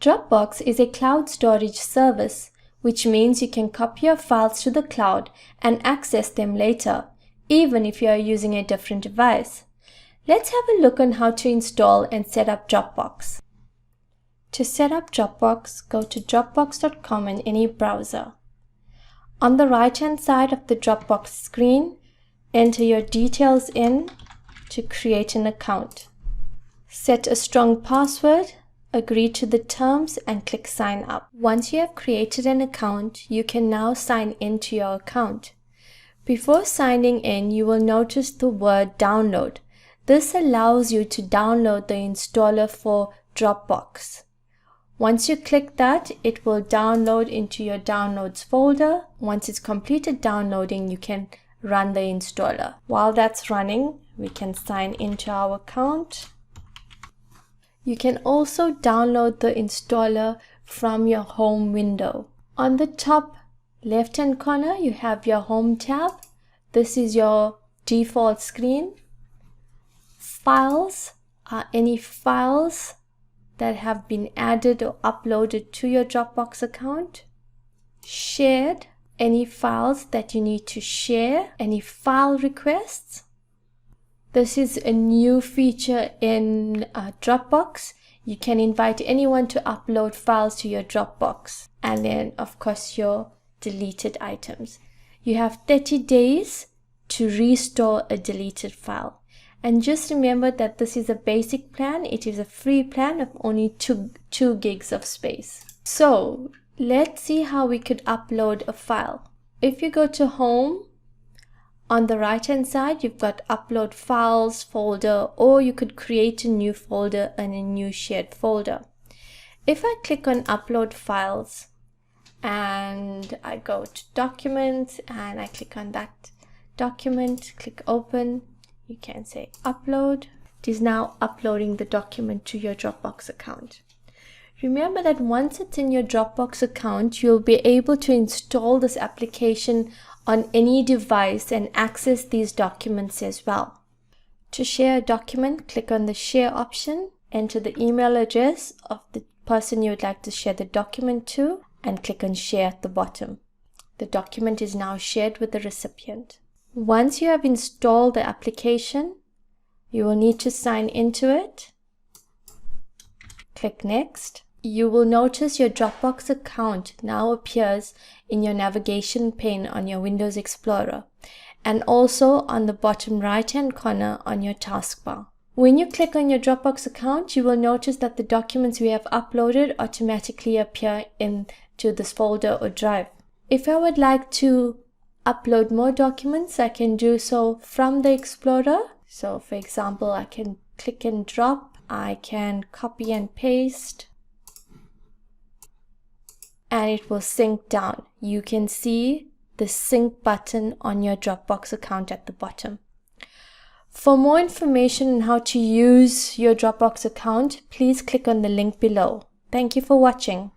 Dropbox is a cloud storage service, which means you can copy your files to the cloud and access them later, even if you are using a different device. Let's have a look on how to install and set up Dropbox. To set up Dropbox, go to dropbox.com in any browser. On the right-hand side of the Dropbox screen, enter your details in to create an account. Set a strong password, agree to the terms, and click sign up. Once you have created an account, you can now sign into your account. Before signing in, you will notice the word download. This allows you to download the installer for Dropbox. Once you click that, it will download into your downloads folder. Once it's completed downloading, you can run the installer. While that's running, we can sign into our account. You can also download the installer from your home window. On the top left-hand corner, you have your home tab. This is your default screen. Files are any files that have been added or uploaded to your Dropbox account. Shared, any files that you need to share, any file requests. This is a new feature in Dropbox. You can invite anyone to upload files to your Dropbox. And then, of course, your deleted items. You have 30 days to restore a deleted file. And just remember that this is a basic plan. It is a free plan of only 2 gigs of space. So let's see how we could upload a file. If you go to Home, on the right hand side, you've got Upload Files folder, or you could create a new folder and a new shared folder. If I click on Upload Files and I go to Documents and I click on that document, click Open, you can say Upload. It is now uploading the document to your Dropbox account. Remember that once it's in your Dropbox account, you'll be able to install this application on any device and access these documents as well. To share a document, click on the Share option, enter the email address of the person you would like to share the document to, and click on Share at the bottom. The document is now shared with the recipient. Once you have installed the application, you will need to sign into it. Click Next. You will notice your Dropbox account now appears in your navigation pane on your Windows Explorer and also on the bottom right-hand corner on your taskbar. When you click on your Dropbox account, you will notice that the documents we have uploaded automatically appear into this folder or drive. If I would like to upload more documents, I can do so from the Explorer. So for example, I can click and drop, I can copy and paste, and it will sync down. You can see the sync button on your Dropbox account at the bottom. For more information on how to use your Dropbox account, please click on the link below. Thank you for watching.